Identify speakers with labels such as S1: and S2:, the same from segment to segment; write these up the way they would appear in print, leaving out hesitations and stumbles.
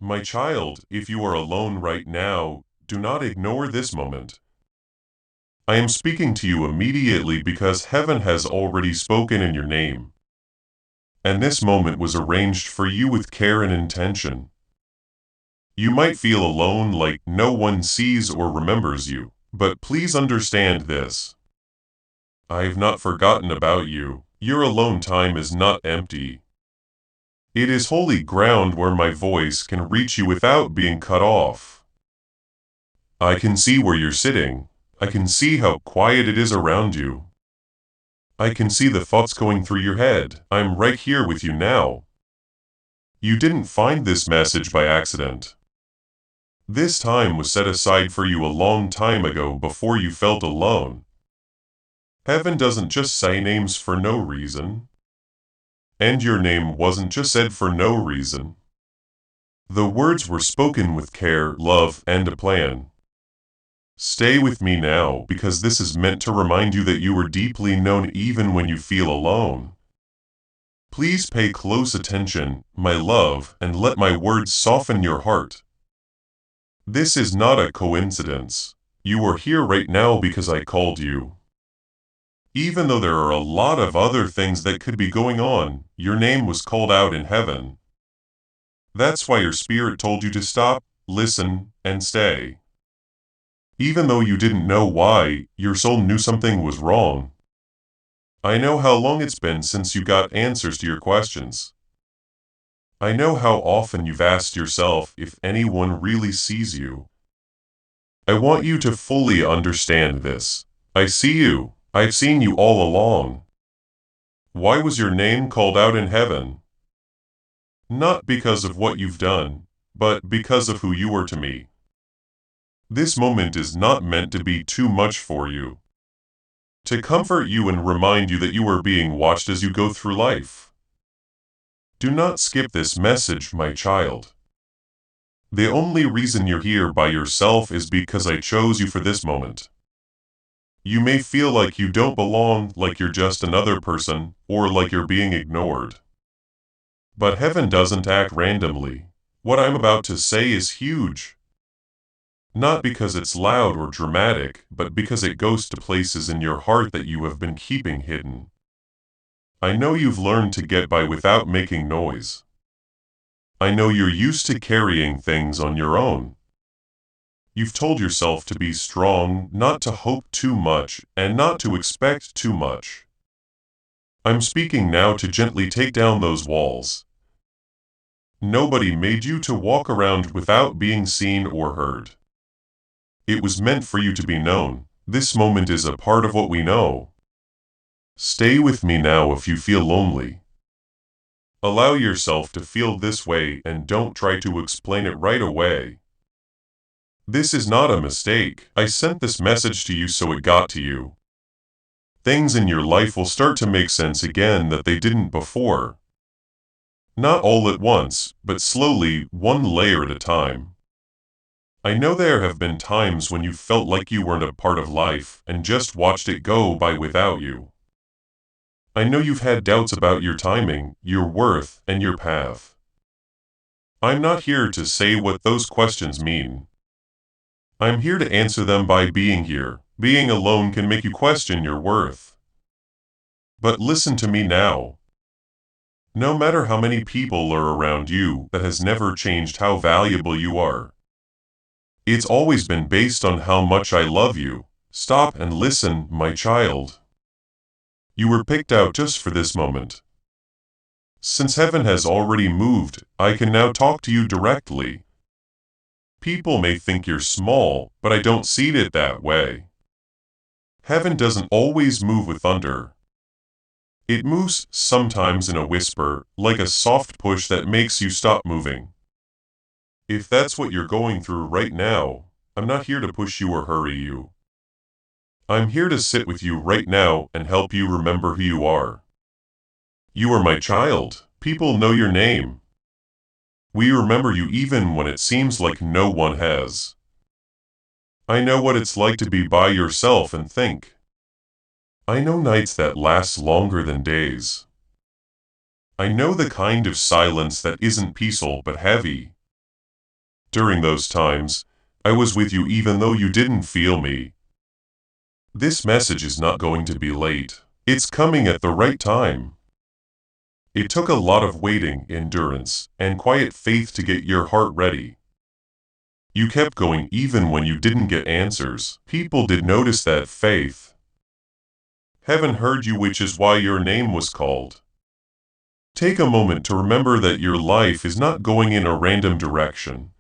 S1: My child, if you are alone right now, do not ignore this moment. I am speaking to you immediately because heaven has already spoken in your name. And this moment was arranged for you with care and intention. You might feel alone, like no one sees or remembers you, but please understand this. I have not forgotten about you. Your alone time is not empty. It is holy ground where my voice can reach you without being cut off. I can see where you're sitting. I can see how quiet it is around you. I can see the thoughts going through your head. I'm right here with you now. You didn't find this message by accident. This time was set aside for you a long time ago before you felt alone. Heaven doesn't just say names for no reason. And your name wasn't just said for no reason. The words were spoken with care, love, and a plan. Stay with me now, because this is meant to remind you that you are deeply known even when you feel alone. Please pay close attention, my love, and let my words soften your heart. This is not a coincidence. You are here right now because I called you. Even though there are a lot of other things that could be going on, your name was called out in heaven. That's why your spirit told you to stop, listen, and stay. Even though you didn't know why, your soul knew something was wrong. I know how long it's been since you got answers to your questions. I know how often you've asked yourself if anyone really sees you. I want you to fully understand this. I see you. I've seen you all along. Why was your name called out in heaven? Not because of what you've done, but because of who you are to me. This moment is not meant to be too much for you. To comfort you and remind you that you are being watched as you go through life. Do not skip this message, my child. The only reason you're here by yourself is because I chose you for this moment. You may feel like you don't belong, like you're just another person, or like you're being ignored. But heaven doesn't act randomly. What I'm about to say is huge. Not because it's loud or dramatic, but because it goes to places in your heart that you have been keeping hidden. I know you've learned to get by without making noise. I know you're used to carrying things on your own. You've told yourself to be strong, not to hope too much, and not to expect too much. I'm speaking now to gently take down those walls. Nobody made you to walk around without being seen or heard. It was meant for you to be known. This moment is a part of what we know. Stay with me now if you feel lonely. Allow yourself to feel this way and don't try to explain it right away. This is not a mistake. I sent this message to you so it got to you. Things in your life will start to make sense again that they didn't before. Not all at once, but slowly, one layer at a time. I know there have been times when you felt like you weren't a part of life and just watched it go by without you. I know you've had doubts about your timing, your worth, and your path. I'm not here to say what those questions mean. I'm here to answer them by being here. Being alone can make you question your worth. But listen to me now. No matter how many people are around you, that has never changed how valuable you are. It's always been based on how much I love you. Stop and listen, my child. You were picked out just for this moment. Since heaven has already moved, I can now talk to you directly. People may think you're small, but I don't see it that way. Heaven doesn't always move with thunder. It moves sometimes in a whisper, like a soft push that makes you stop moving. If that's what you're going through right now, I'm not here to push you or hurry you. I'm here to sit with you right now and help you remember who you are. You are my child. People know your name. We remember you even when it seems like no one has. I know what it's like to be by yourself and think. I know nights that last longer than days. I know the kind of silence that isn't peaceful but heavy. During those times, I was with you even though you didn't feel me. This message is not going to be late. It's coming at the right time. It took a lot of waiting, endurance, and quiet faith to get your heart ready. You kept going even when you didn't get answers. People did notice that faith. Heaven heard you, which is why your name was called. Take a moment to remember that your life is not going in a random direction.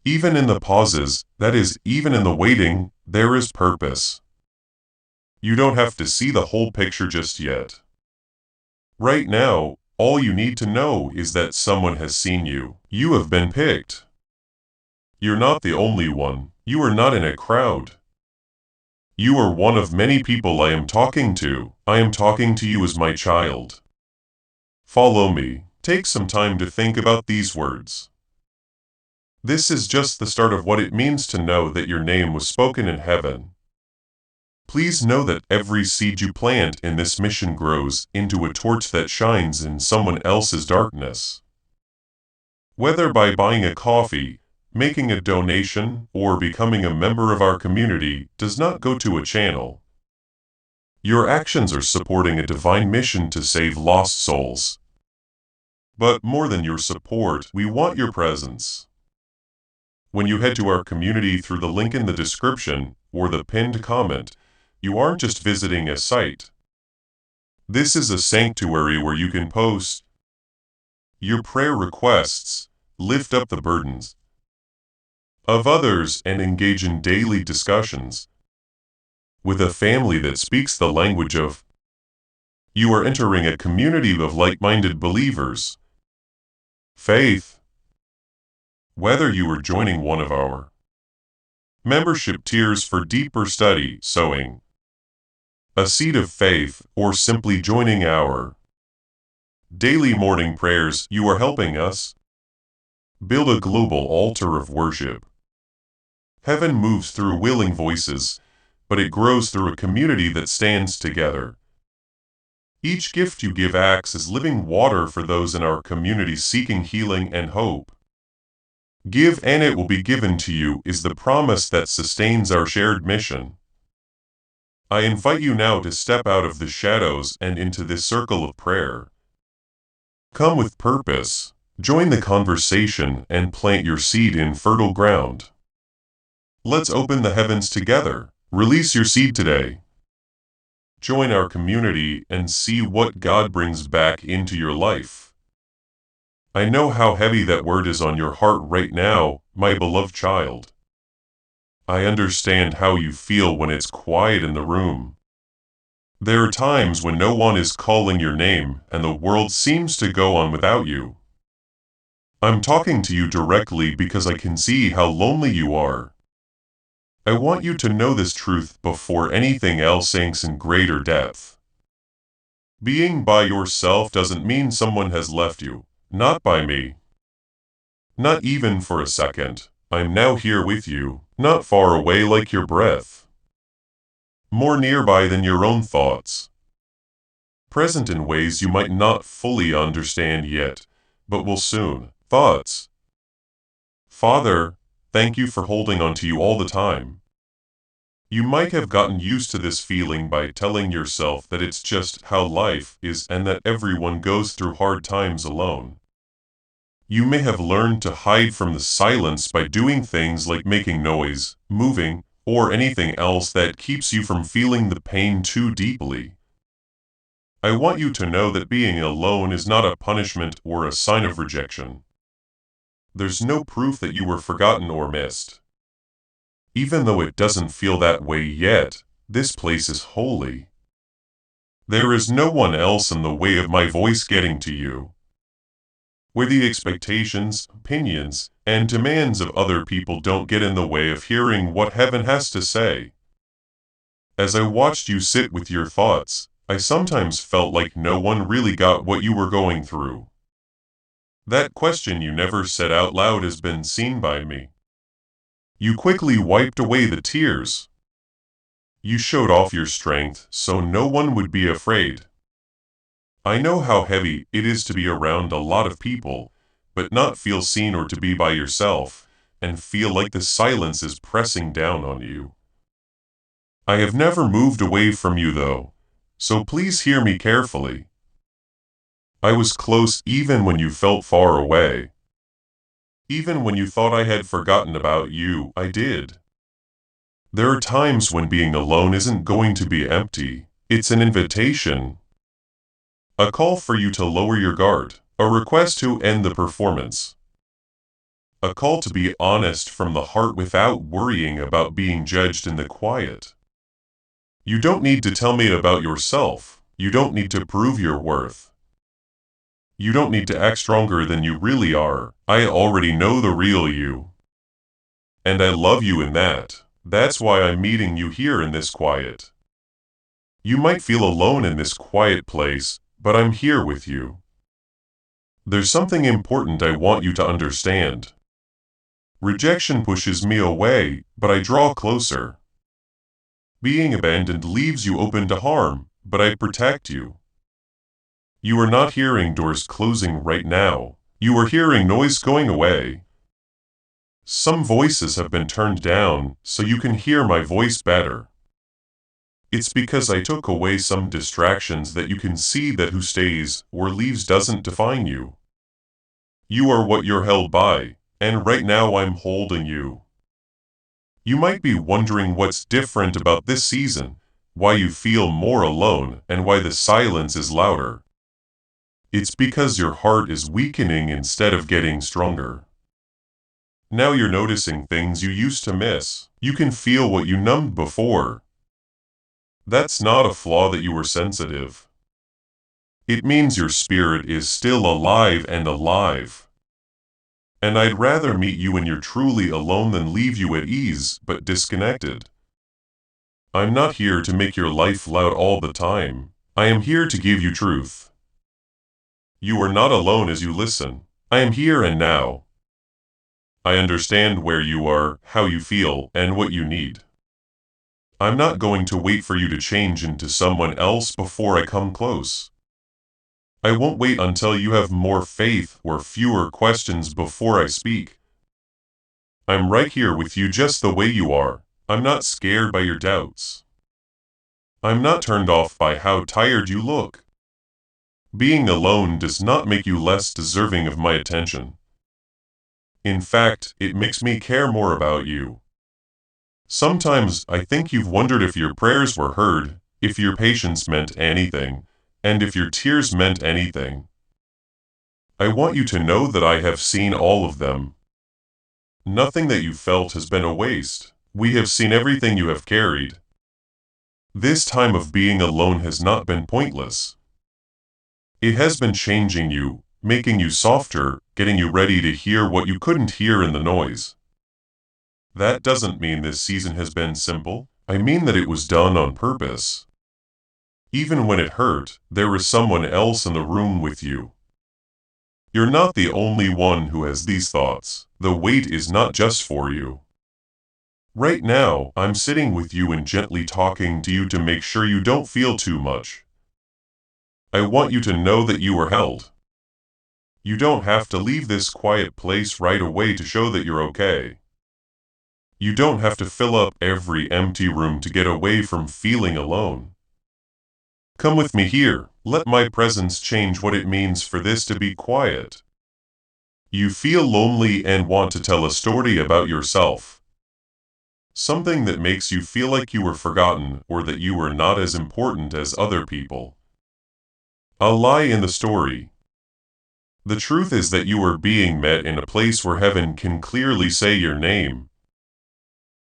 S1: Even in the pauses, that is, even in the waiting, there is purpose. You don't have to see the whole picture just yet. Right now, all you need to know is that someone has seen you. You have been picked. You're not the only one. You are not in a crowd. You are one of many people I am talking to. I am talking to you as my child. Follow me. Take some time to think about these words. This is just the start of what it means to know that your name was spoken in heaven. Please know that every seed you plant in this mission grows into a torch that shines in someone else's darkness. Whether by buying a coffee, making a donation, or becoming a member of our community does not go to a channel. Your actions are supporting a divine mission to save lost souls. But more than your support, we want your presence. When you head to our community through the link in the description or the pinned comment, you aren't just visiting a site. This is a sanctuary where you can post your prayer requests, lift up the burdens of others, and engage in daily discussions with a family that speaks the language of. You are entering a community of like-minded believers. Faith. Whether you are joining one of our membership tiers for deeper study, sowing a seed of faith, or simply joining our daily morning prayers, you are helping us build a global altar of worship. Heaven moves through willing voices, but it grows through a community that stands together. Each gift you give acts as living water for those in our community seeking healing and hope. Give and it will be given to you is the promise that sustains our shared mission. I invite you now to step out of the shadows and into this circle of prayer. Come with purpose, join the conversation, and plant your seed in fertile ground. Let's open the heavens together. Release your seed today. Join our community and see what God brings back into your life. I know how heavy that word is on your heart right now, my beloved child. I understand how you feel when it's quiet in the room. There are times when no one is calling your name and the world seems to go on without you. I'm talking to you directly because I can see how lonely you are. I want you to know this truth before anything else sinks in greater depth. Being by yourself doesn't mean someone has left you, not by me. Not even for a second. I'm now here with you, not far away like your breath. More nearby than your own thoughts. Present in ways you might not fully understand yet, but will soon. Thoughts. Father, thank you for holding on to you all the time. You might have gotten used to this feeling by telling yourself that it's just how life is and that everyone goes through hard times alone. You may have learned to hide from the silence by doing things like making noise, moving, or anything else that keeps you from feeling the pain too deeply. I want you to know that being alone is not a punishment or a sign of rejection. There's no proof that you were forgotten or missed. Even though it doesn't feel that way yet, this place is holy. There is no one else in the way of my voice getting to you. Where the expectations, opinions, and demands of other people don't get in the way of hearing what heaven has to say. As I watched you sit with your thoughts, I sometimes felt like no one really got what you were going through. That question you never said out loud has been seen by me. You quickly wiped away the tears. You showed off your strength so no one would be afraid. I know how heavy it is to be around a lot of people, but not feel seen or to be by yourself, and feel like the silence is pressing down on you. I have never moved away from you though, so please hear me carefully. I was close even when you felt far away. Even when you thought I had forgotten about you, I did. There are times when being alone isn't going to be empty, it's an invitation. A call for you to lower your guard, a request to end the performance. A call to be honest from the heart without worrying about being judged in the quiet. You don't need to tell me about yourself, you don't need to prove your worth. You don't need to act stronger than you really are, I already know the real you. And I love you in that. That's why I'm meeting you here in this quiet. You might feel alone in this quiet place, but I'm here with you. There's something important I want you to understand. Rejection pushes me away, but I draw closer. Being abandoned leaves you open to harm, but I protect you. You are not hearing doors closing right now. You are hearing noise going away. Some voices have been turned down, so you can hear my voice better. It's because I took away some distractions that you can see that who stays or leaves doesn't define you. You are what you're held by, and right now I'm holding you. You might be wondering what's different about this season, why you feel more alone, and why the silence is louder. It's because your heart is weakening instead of getting stronger. Now you're noticing things you used to miss. You can feel what you numbed before. That's not a flaw that you were sensitive. It means your spirit is still alive and alive. And I'd rather meet you when you're truly alone than leave you at ease but disconnected. I'm not here to make your life loud all the time. I am here to give you truth. You are not alone as you listen. I am here and now. I understand where you are, how you feel, and what you need. I'm not going to wait for you to change into someone else before I come close. I won't wait until you have more faith or fewer questions before I speak. I'm right here with you just the way you are. I'm not scared by your doubts. I'm not turned off by how tired you look. Being alone does not make you less deserving of my attention. In fact, it makes me care more about you. Sometimes I think you've wondered if your prayers were heard, if your patience meant anything, and if your tears meant anything. I want you to know that I have seen all of them. Nothing that you felt has been a waste. We have seen everything you have carried. This time of being alone has not been pointless. It has been changing you, making you softer, getting you ready to hear what you couldn't hear in the noise. That doesn't mean this season has been simple. I mean that it was done on purpose. Even when it hurt, there was someone else in the room with you. You're not the only one who has these thoughts. The weight is not just for you. Right now, I'm sitting with you and gently talking to you to make sure you don't feel too much. I want you to know that you are held. You don't have to leave this quiet place right away to show that you're okay. You don't have to fill up every empty room to get away from feeling alone. Come with me here. Let my presence change what it means for this to be quiet. You feel lonely and want to tell a story about yourself. Something that makes you feel like you were forgotten or that you were not as important as other people. A lie in the story. The truth is that you are being met in a place where heaven can clearly say your name.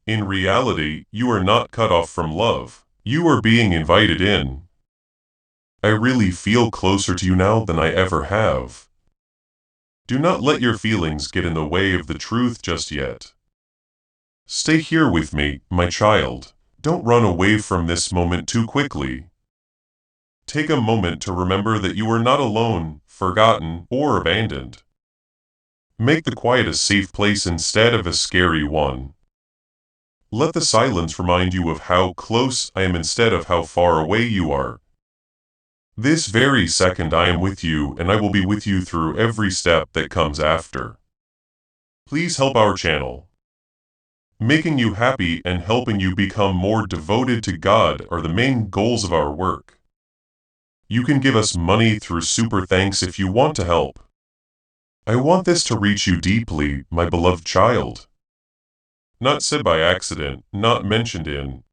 S1: In reality, you are not cut off from love. You are being invited in. I really feel closer to you now than I ever have. Do not let your feelings get in the way of the truth just yet. Stay here with me, my child. Don't run away from this moment too quickly. Take a moment to remember that you are not alone, forgotten, or abandoned. Make the quiet a safe place instead of a scary one. Let the silence remind you of how close I am instead of how far away you are. This very second I am with you, and I will be with you through every step that comes after. Please help our channel. Making you happy and helping you become more devoted to God are the main goals of our work. You can give us money through Super Thanks if you want to help. I want this to reach you deeply, my beloved child. Not said by accident, not mentioned in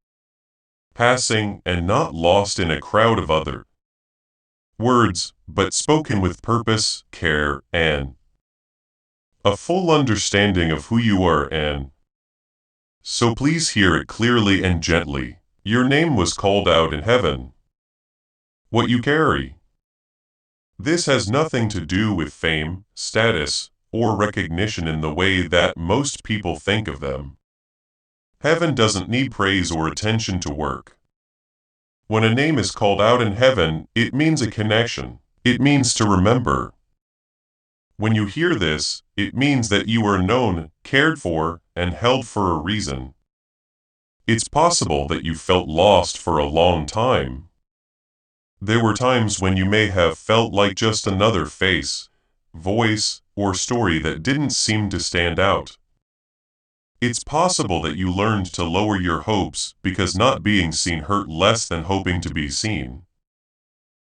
S1: passing, and not lost in a crowd of other words, but spoken with purpose, care, and a full understanding of who you are and so please hear it clearly and gently. Your name was called out in heaven. What you carry. This has nothing to do with fame, status, or recognition in the way that most people think of them. Heaven doesn't need praise or attention to work. When a name is called out in heaven, it means a connection. It means to remember. When you hear this, it means that you are known, cared for, and held for a reason. It's possible that you felt lost for a long time. There were times when you may have felt like just another face, voice, or story that didn't seem to stand out. It's possible that you learned to lower your hopes because not being seen hurt less than hoping to be seen.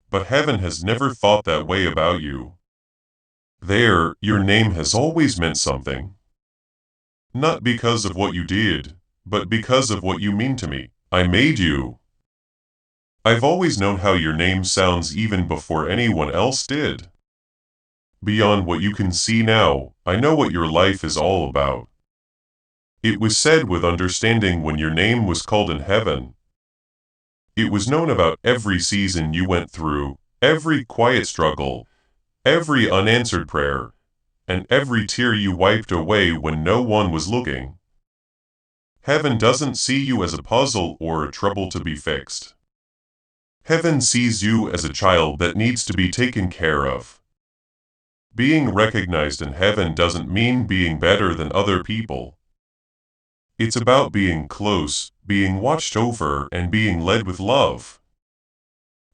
S1: But heaven has never thought that way about you. There, your name has always meant something. Not because of what you did, but because of what you mean to me. I made you. I've always known how your name sounds even before anyone else did. Beyond what you can see now, I know what your life is all about. It was said with understanding when your name was called in heaven. It was known about every season you went through, every quiet struggle, every unanswered prayer, and every tear you wiped away when no one was looking. Heaven doesn't see you as a puzzle or a trouble to be fixed. Heaven sees you as a child that needs to be taken care of. Being recognized in heaven doesn't mean being better than other people. It's about being close, being watched over, and being led with love.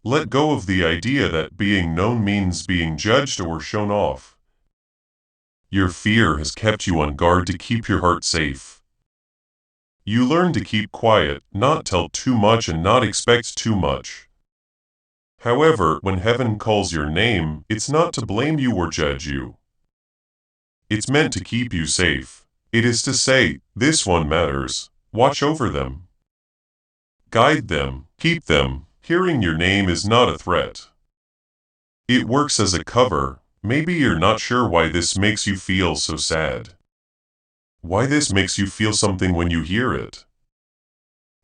S1: Let go of the idea that being known means being judged or shown off. Your fear has kept you on guard to keep your heart safe. You learn to keep quiet, not tell too much and not expect too much. However, when heaven calls your name, it's not to blame you or judge you. It's meant to keep you safe. It is to say, this one matters. Watch over them. Guide them. Keep them. Hearing your name is not a threat. It works as a cover. Maybe you're not sure why this makes you feel so sad. Why this makes you feel something when you hear it.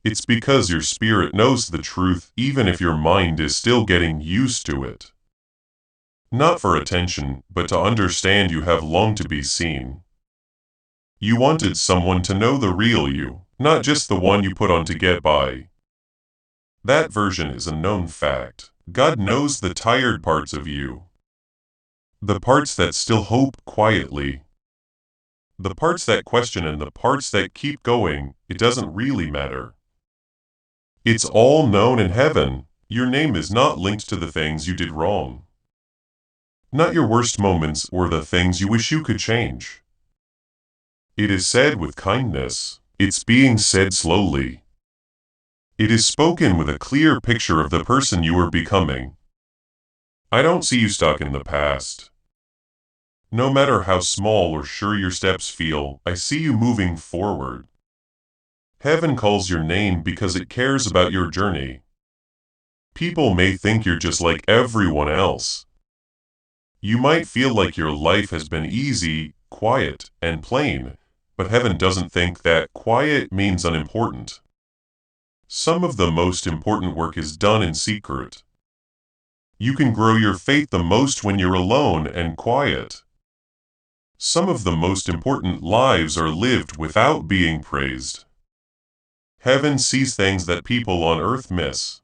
S1: It's because your spirit knows the truth even if your mind is still getting used to it. Not for attention, but to understand you have longed to be seen. You wanted someone to know the real you, not just the one you put on to get by. That version is a known fact. God knows the tired parts of you. The parts that still hope quietly. The parts that question and the parts that keep going, it doesn't really matter. It's all known in heaven. Your name is not linked to the things you did wrong. Not your worst moments or the things you wish you could change. It is said with kindness. It's being said slowly. It is spoken with a clear picture of the person you are becoming. I don't see you stuck in the past. No matter how small or sure your steps feel, I see you moving forward. Heaven calls your name because it cares about your journey. People may think you're just like everyone else. You might feel like your life has been easy, quiet, and plain, but heaven doesn't think that quiet means unimportant. Some of the most important work is done in secret. You can grow your faith the most when you're alone and quiet. Some of the most important lives are lived without being praised. Heaven sees things that people on earth miss.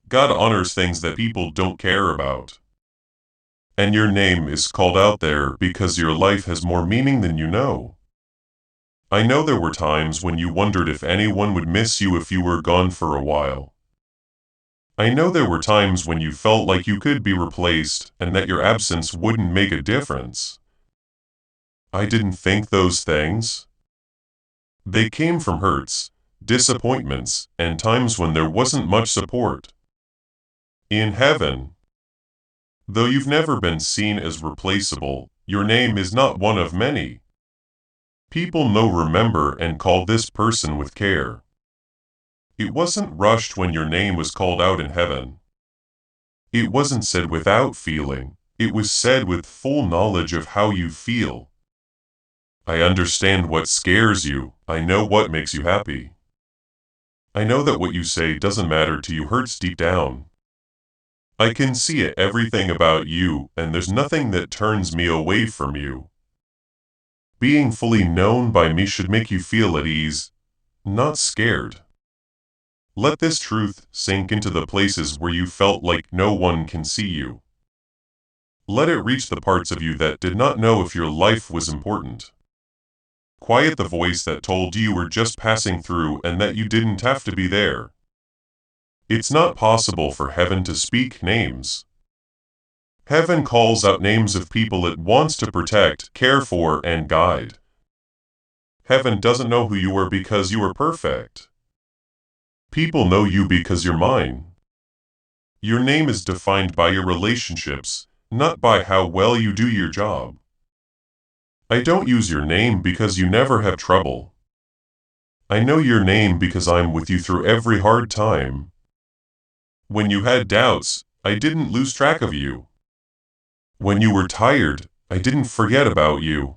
S1: God honors things that people don't care about. And your name is called out there because your life has more meaning than you know. I know there were times when you wondered if anyone would miss you if you were gone for a while. I know there were times when you felt like you could be replaced and that your absence wouldn't make a difference. I didn't think those things. They came from hurts, disappointments, and times when there wasn't much support. In heaven, though you've never been seen as replaceable, your name is not one of many. People know, remember, and call this person with care. It wasn't rushed when your name was called out in heaven. It wasn't said without feeling, it was said with full knowledge of how you feel. I understand what scares you, I know what makes you happy. I know that what you say doesn't matter to you hurts deep down. I can see it, everything about you, and there's nothing that turns me away from you. Being fully known by me should make you feel at ease, not scared. Let this truth sink into the places where you felt like no one can see you. Let it reach the parts of you that did not know if your life was important. Quiet the voice that told you were just passing through and that you didn't have to be there. It's not possible for heaven to speak names. Heaven calls out names of people it wants to protect, care for, and guide. Heaven doesn't know who you are because you are perfect. People know you because you're mine. Your name is defined by your relationships, not by how well you do your job. I don't use your name because you never have trouble. I know your name because I'm with you through every hard time. When you had doubts, I didn't lose track of you. When you were tired, I didn't forget about you.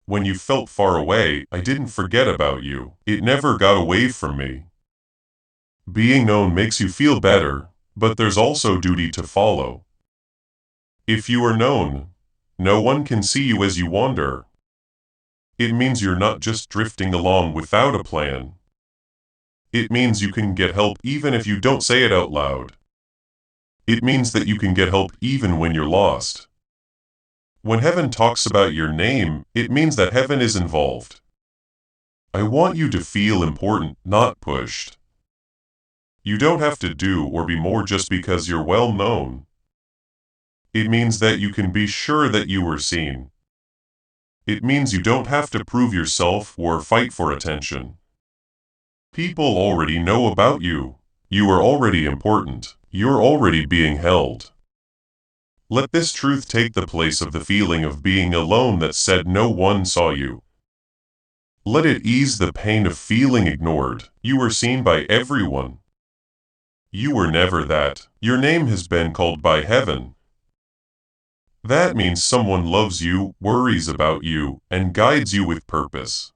S1: When you felt far away, I didn't forget about you. It never got away from me. Being known makes you feel better, but there's also duty to follow. If you are known, no one can see you as you wander. It means you're not just drifting along without a plan. It means you can get help even if you don't say it out loud. It means that you can get help even when you're lost. When heaven talks about your name, it means that heaven is involved. I want you to feel important, not pushed. You don't have to do or be more just because you're well known. It means that you can be sure that you were seen. It means you don't have to prove yourself or fight for attention. People already know about you. You are already important. You're already being held. Let this truth take the place of the feeling of being alone that said no one saw you. Let it ease the pain of feeling ignored. You were seen by everyone. You were never that. Your name has been called by heaven. That means someone loves you, worries about you, and guides you with purpose.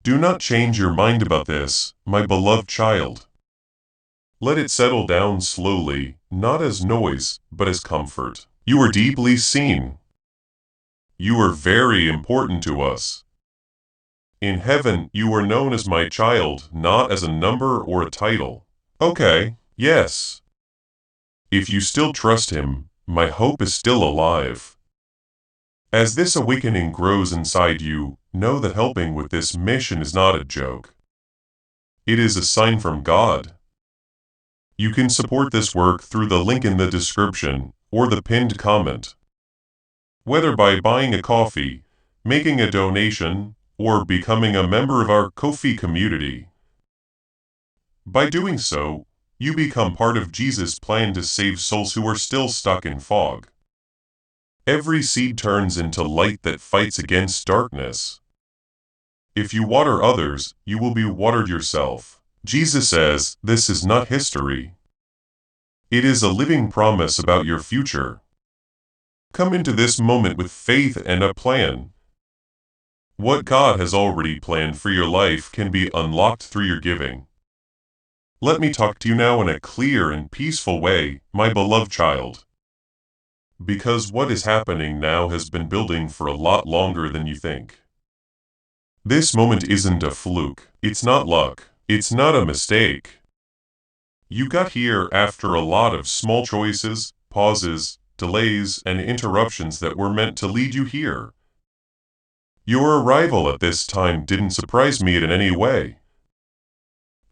S1: Do not change your mind about this, my beloved child. Let it settle down slowly, not as noise, but as comfort. You are deeply seen. You are very important to us. In heaven, you are known as my child, not as a number or a title. Okay, yes. If you still trust him, my hope is still alive. As this awakening grows inside you, know that helping with this mission is not a joke. It is a sign from God. You can support this work through the link in the description or the pinned comment. Whether by buying a coffee, making a donation, or becoming a member of our Ko-fi community. By doing so, you become part of Jesus' plan to save souls who are still stuck in fog. Every seed turns into light that fights against darkness. If you water others, you will be watered yourself. Jesus says, this is not history. It is a living promise about your future. Come into this moment with faith and a plan. What God has already planned for your life can be unlocked through your giving. Let me talk to you now in a clear and peaceful way, my beloved child. Because what is happening now has been building for a lot longer than you think. This moment isn't a fluke, it's not luck, it's not a mistake. You got here after a lot of small choices, pauses, delays, and interruptions that were meant to lead you here. Your arrival at this time didn't surprise me in any way.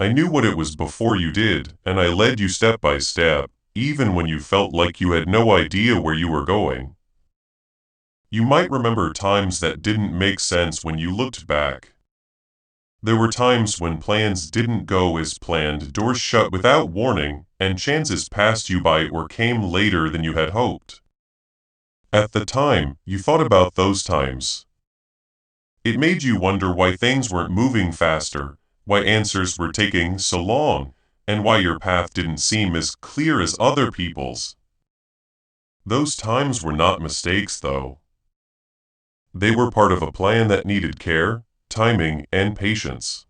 S1: I knew what it was before you did, and I led you step by step, even when you felt like you had no idea where you were going. You might remember times that didn't make sense when you looked back. There were times when plans didn't go as planned, doors shut without warning, and chances passed you by or came later than you had hoped. At the time, you thought about those times. It made you wonder why things weren't moving faster, why answers were taking so long, and why your path didn't seem as clear as other people's. Those times were not mistakes, though. They were part of a plan that needed care, timing, and patience.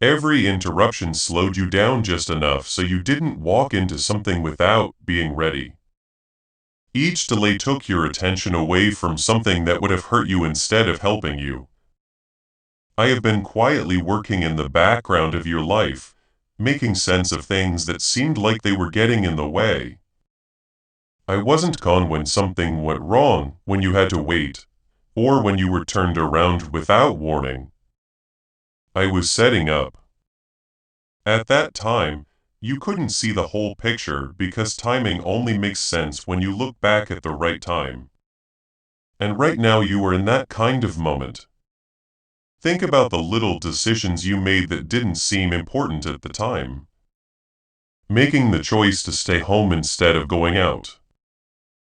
S1: Every interruption slowed you down just enough so you didn't walk into something without being ready. Each delay took your attention away from something that would have hurt you instead of helping you. I have been quietly working in the background of your life, making sense of things that seemed like they were getting in the way. I wasn't gone when something went wrong, when you had to wait, or when you were turned around without warning. I was setting up. At that time, you couldn't see the whole picture because timing only makes sense when you look back at the right time. And right now you are in that kind of moment. Think about the little decisions you made that didn't seem important at the time. Making the choice to stay home instead of going out.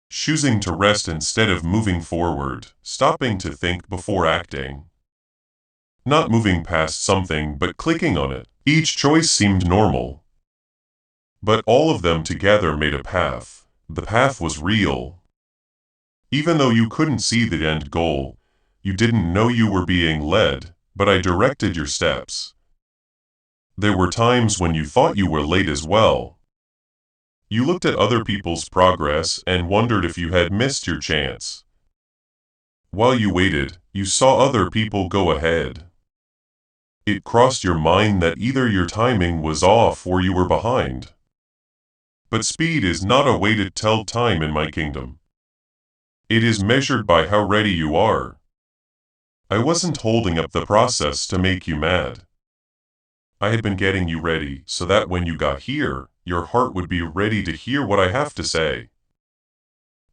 S1: Choosing to rest instead of moving forward, stopping to think before acting. Not moving past something but clicking on it. Each choice seemed normal. But all of them together made a path. The path was real. Even though you couldn't see the end goal, you didn't know you were being led, but I directed your steps. There were times when you thought you were late as well. You looked at other people's progress and wondered if you had missed your chance. While you waited, you saw other people go ahead. It crossed your mind that either your timing was off or you were behind. But speed is not a way to tell time in my kingdom. It is measured by how ready you are. I wasn't holding up the process to make you mad. I had been getting you ready so that when you got here, your heart would be ready to hear what I have to say.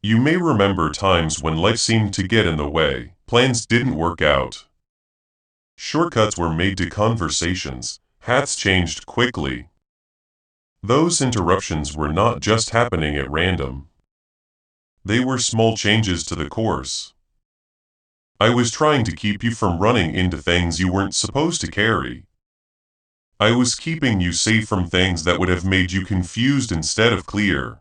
S1: You may remember times when life seemed to get in the way, plans didn't work out. Shortcuts were made to conversations, paths changed quickly. Those interruptions were not just happening at random. They were small changes to the course. I was trying to keep you from running into things you weren't supposed to carry. I was keeping you safe from things that would have made you confused instead of clear.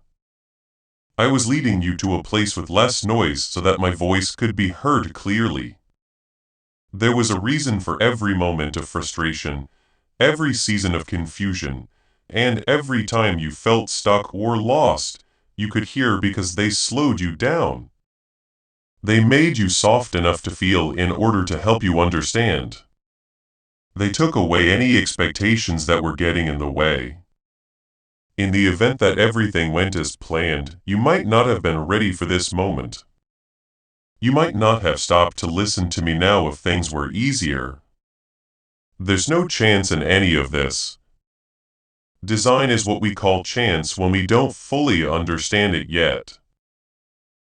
S1: I was leading you to a place with less noise so that my voice could be heard clearly. There was a reason for every moment of frustration, every season of confusion, and every time you felt stuck or lost, you could hear because they slowed you down. They made you soft enough to feel in order to help you understand. They took away any expectations that were getting in the way. In the event that everything went as planned, you might not have been ready for this moment. You might not have stopped to listen to me now if things were easier. There's no chance in any of this. Design is what we call chance when we don't fully understand it yet.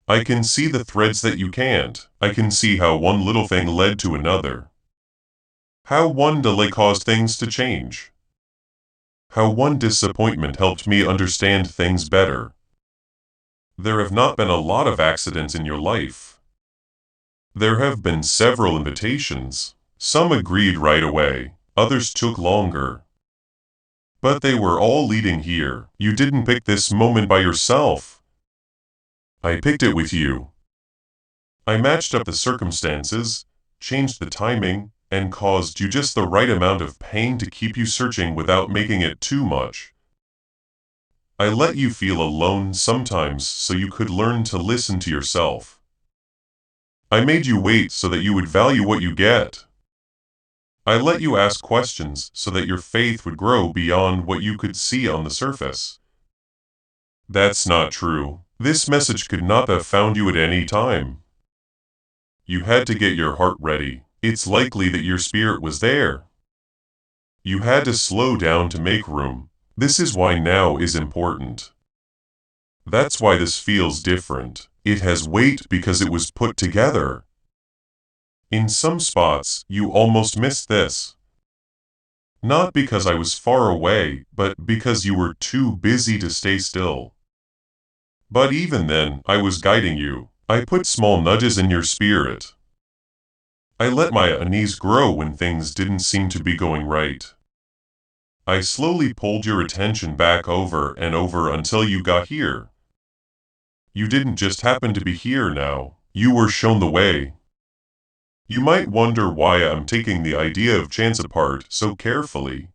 S1: I can see the threads that you can't. I can see how one little thing led to another. How one delay caused things to change. How one disappointment helped me understand things better. There have not been a lot of accidents in your life. There have been several invitations. Some agreed right away, others took longer. But they were all leading here. You didn't pick this moment by yourself. I picked it with you. I matched up the circumstances, changed the timing, and caused you just the right amount of pain to keep you searching without making it too much. I let you feel alone sometimes so you could learn to listen to yourself. I made you wait so that you would value what you get. I let you ask questions so that your faith would grow beyond what you could see on the surface. That's not true. This message could not have found you at any time. You had to get your heart ready. It's likely that your spirit was there. You had to slow down to make room. This is why now is important. That's why this feels different. It has weight because it was put together. In some spots, you almost missed this. Not because I was far away, but because you were too busy to stay still. But even then, I was guiding you. I put small nudges in your spirit. I let my unease grow when things didn't seem to be going right. I slowly pulled your attention back over and over until you got here. You didn't just happen to be here now, you were shown the way. You might wonder why I'm taking the idea of chance apart so carefully.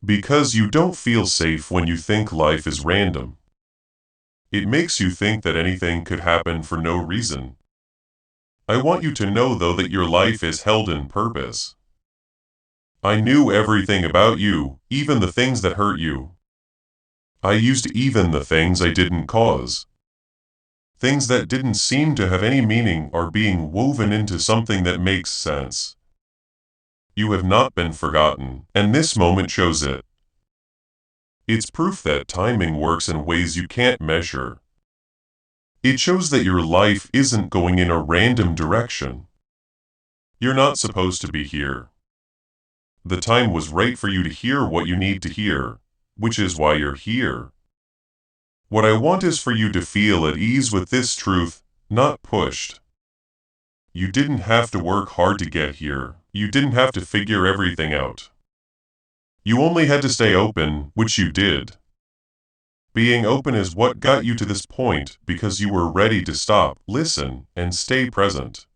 S1: Because you don't feel safe when you think life is random. It makes you think that anything could happen for no reason. I want you to know though that your life is held in purpose. I knew everything about you, even the things that hurt you. I used even the things I didn't cause. Things that didn't seem to have any meaning are being woven into something that makes sense. You have not been forgotten, and this moment shows it. It's proof that timing works in ways you can't measure. It shows that your life isn't going in a random direction. You're not supposed to be here. The time was right for you to hear what you need to hear, which is why you're here. What I want is for you to feel at ease with this truth, not pushed. You didn't have to work hard to get here. You didn't have to figure everything out. You only had to stay open, which you did. Being open is what got you to this point because you were ready to stop, listen, and stay present.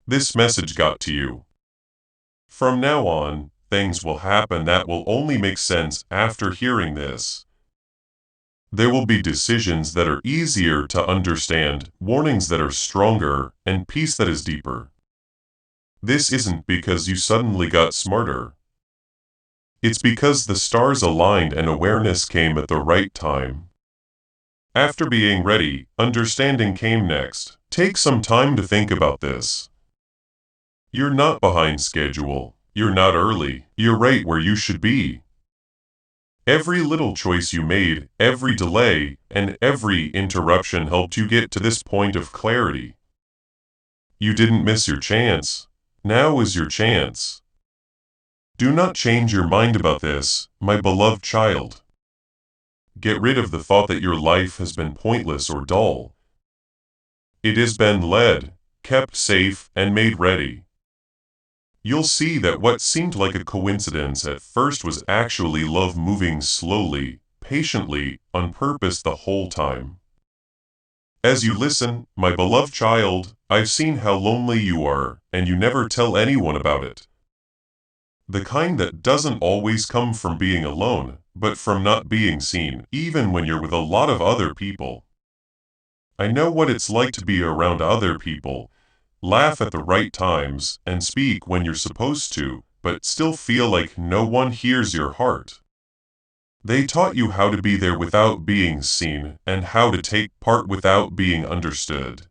S1: This message got to you. From now on, things will happen that will only make sense after hearing this. There will be decisions that are easier to understand, warnings that are stronger, and peace that is deeper. This isn't because you suddenly got smarter. It's because the stars aligned and awareness came at the right time. After being ready, understanding came next. Take some time to think about this. You're not behind schedule. You're not early. You're right where you should be. Every little choice you made, every delay, and every interruption helped you get to this point of clarity. You didn't miss your chance. Now is your chance. Do not change your mind about this, my beloved child. Get rid of the thought that your life has been pointless or dull. It has been led, kept safe, and made ready. You'll see that what seemed like a coincidence at first was actually love moving slowly, patiently, on purpose the whole time. As you listen, my beloved child, I've seen how lonely you are, and you never tell anyone about it. The kind that doesn't always come from being alone, but from not being seen, even when you're with a lot of other people. I know what it's like to be around other people, laugh at the right times, and speak when you're supposed to, but still feel like no one hears your heart. They taught you how to be there without being seen, and how to take part without being understood.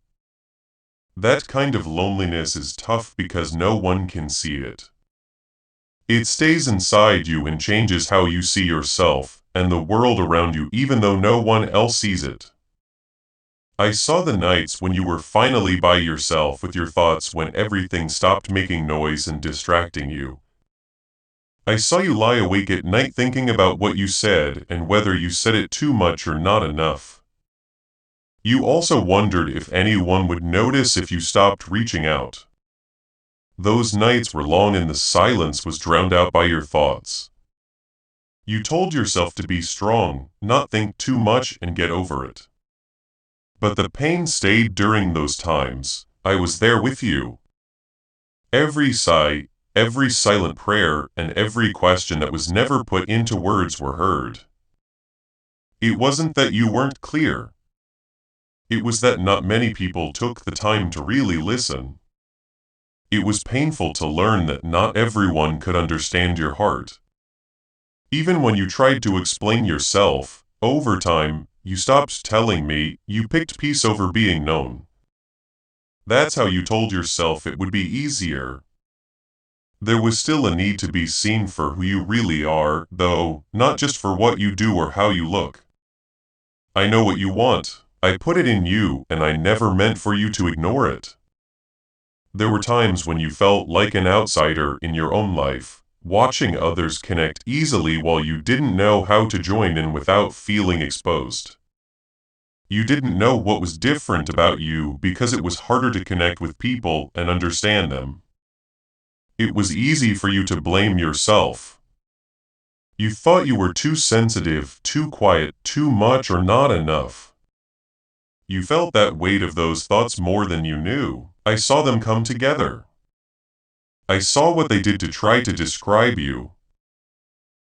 S1: That kind of loneliness is tough because no one can see it. It stays inside you and changes how you see yourself and the world around you even though no one else sees it. I saw the nights when you were finally by yourself with your thoughts when everything stopped making noise and distracting you. I saw you lie awake at night thinking about what you said and whether you said it too much or not enough. You also wondered if anyone would notice if you stopped reaching out. Those nights were long and the silence was drowned out by your thoughts. You told yourself to be strong, not think too much and get over it. But the pain stayed during those times. I was there with you. Every sigh, every silent prayer, and every question that was never put into words were heard. It wasn't that you weren't clear. It was that not many people took the time to really listen. It was painful to learn that not everyone could understand your heart. Even when you tried to explain yourself, over time, you stopped telling me, you picked peace over being known. That's how you told yourself it would be easier. There was still a need to be seen for who you really are, though, not just for what you do or how you look. I know what you want. I put it in you, and I never meant for you to ignore it. There were times when you felt like an outsider in your own life, watching others connect easily while you didn't know how to join in without feeling exposed. You didn't know what was different about you because it was harder to connect with people and understand them. It was easy for you to blame yourself. You thought you were too sensitive, too quiet, too much, or not enough. You felt that weight of those thoughts more than you knew. I saw them come together. I saw what they did to try to describe you.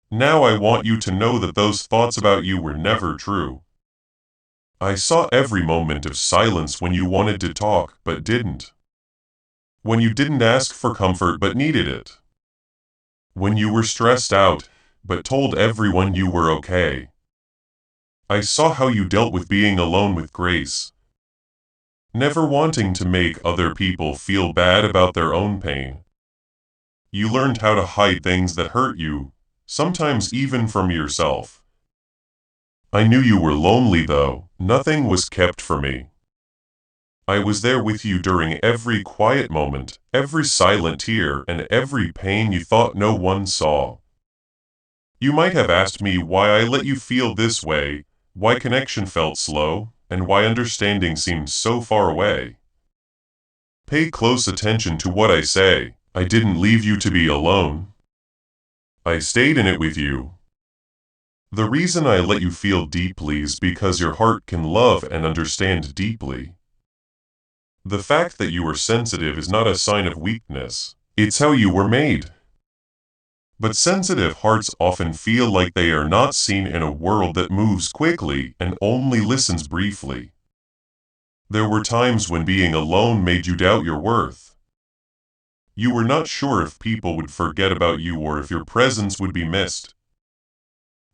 S1: Now I want you to know that those thoughts about you were never true. I saw every moment of silence when you wanted to talk but didn't. When you didn't ask for comfort but needed it. When you were stressed out but told everyone you were okay. I saw how you dealt with being alone with grace. Never wanting to make other people feel bad about their own pain. You learned how to hide things that hurt you, sometimes even from yourself. I knew you were lonely though, nothing was kept from me. I was there with you during every quiet moment, every silent tear, and every pain you thought no one saw. You might have asked me why I let you feel this way, why connection felt slow, and why understanding seemed so far away. Pay close attention to what I say. I didn't leave you to be alone. I stayed in it with you. The reason I let you feel deeply is because your heart can love and understand deeply. The fact that you are sensitive is not a sign of weakness. It's how you were made. But sensitive hearts often feel like they are not seen in a world that moves quickly and only listens briefly. There were times when being alone made you doubt your worth. You were not sure if people would forget about you or if your presence would be missed.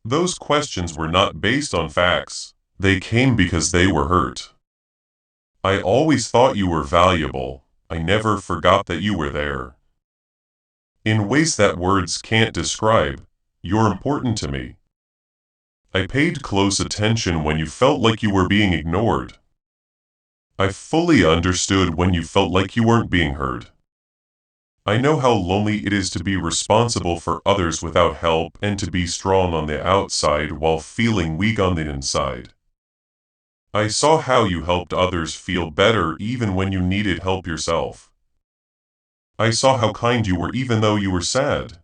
S1: Those questions were not based on facts. They came because they were hurt. I always thought you were valuable. I never forgot that you were there. In ways that words can't describe, you're important to me. I paid close attention when you felt like you were being ignored. I fully understood when you felt like you weren't being heard. I know how lonely it is to be responsible for others without help and to be strong on the outside while feeling weak on the inside. I saw how you helped others feel better even when you needed help yourself. I saw how kind you were even though you were sad.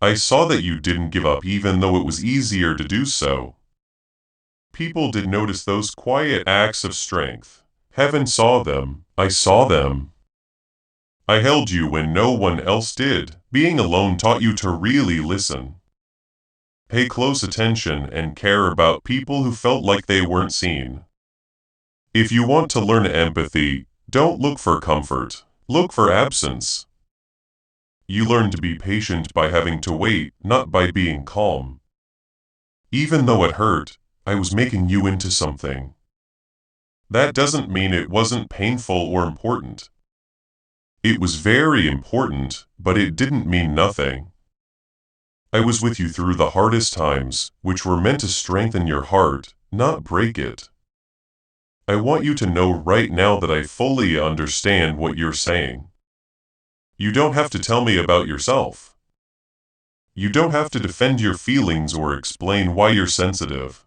S1: I saw that you didn't give up even though it was easier to do so. People did notice those quiet acts of strength. Heaven saw them. I saw them. I held you when no one else did. Being alone taught you to really listen. Pay close attention and care about people who felt like they weren't seen. If you want to learn empathy, don't look for comfort. Look for absence. You learn to be patient by having to wait, not by being calm. Even though it hurt, I was making you into something. That doesn't mean it wasn't painful or important. It was very important, but it didn't mean nothing. I was with you through the hardest times, which were meant to strengthen your heart, not break it. I want you to know right now that I fully understand what you're saying. You don't have to tell me about yourself. You don't have to defend your feelings or explain why you're sensitive.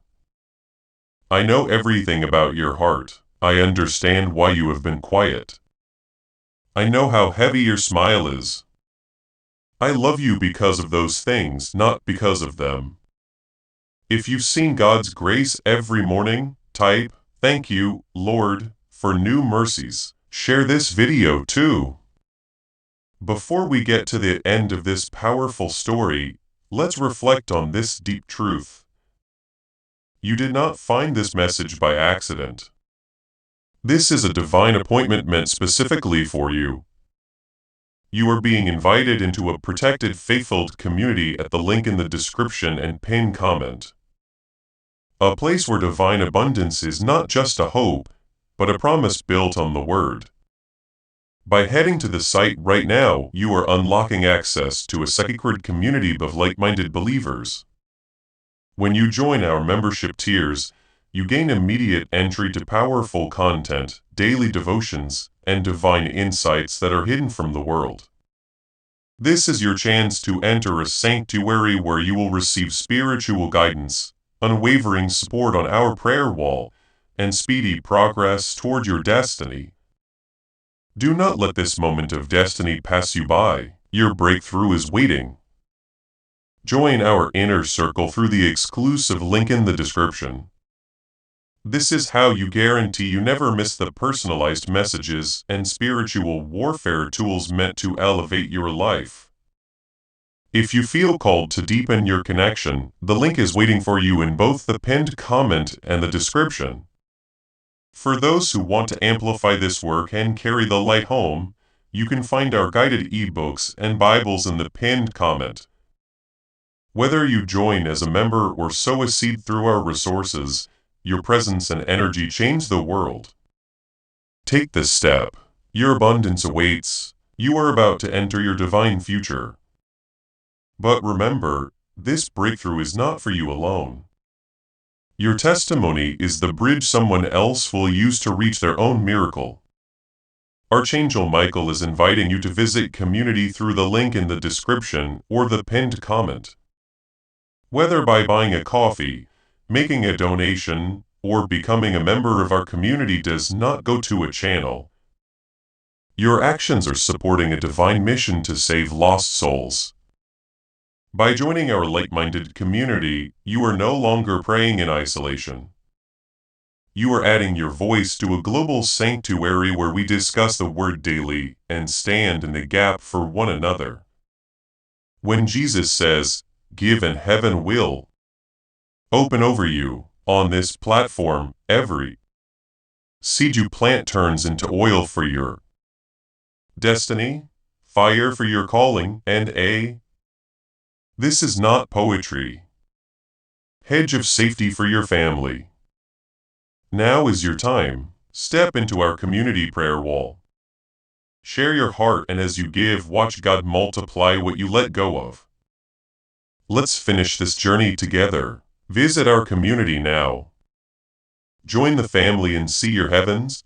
S1: I know everything about your heart. I understand why you have been quiet. I know how heavy your smile is. I love you because of those things, not because of them. If you've seen God's grace every morning, type, "Thank you, Lord, for new mercies." Share this video too. Before we get to the end of this powerful story, let's reflect on this deep truth. You did not find this message by accident. This is a divine appointment meant specifically for you. You are being invited into a protected, faith-filled community at the link in the description and pinned comment. A place where divine abundance is not just a hope, but a promise built on the Word. By heading to the site right now, you are unlocking access to a sacred community of like-minded believers. When you join our membership tiers, you gain immediate entry to powerful content, daily devotions, and divine insights that are hidden from the world. This is your chance to enter a sanctuary where you will receive spiritual guidance, unwavering support on our prayer wall, and speedy progress toward your destiny. Do not let this moment of destiny pass you by. Your breakthrough is waiting. Join our inner circle through the exclusive link in the description. This is how you guarantee you never miss the personalized messages and spiritual warfare tools meant to elevate your life. If you feel called to deepen your connection, the link is waiting for you in both the pinned comment and the description. For those who want to amplify this work and carry the light home, you can find our guided ebooks and Bibles in the pinned comment. Whether you join as a member or sow a seed through our resources, your presence and energy change the world. Take this step. Your abundance awaits. You are about to enter your divine future. But remember, this breakthrough is not for you alone. Your testimony is the bridge someone else will use to reach their own miracle. Archangel Michael is inviting you to visit community through the link in the description or the pinned comment. Whether by buying a coffee, making a donation, or becoming a member of our community does not go to a channel. Your actions are supporting a divine mission to save lost souls. By joining our like-minded community, you are no longer praying in isolation. You are adding your voice to a global sanctuary where we discuss the Word daily and stand in the gap for one another. When Jesus says, "Give and heaven will open over you," on this platform, every seed you plant turns into oil for your destiny, fire for your calling, and this is not poetry. Hedge of safety for your family. Now is your time. Step into our community prayer wall. Share your heart, and as you give, watch God multiply what you let go of. Let's finish this journey together. Visit our community now. Join the family and see your heavens.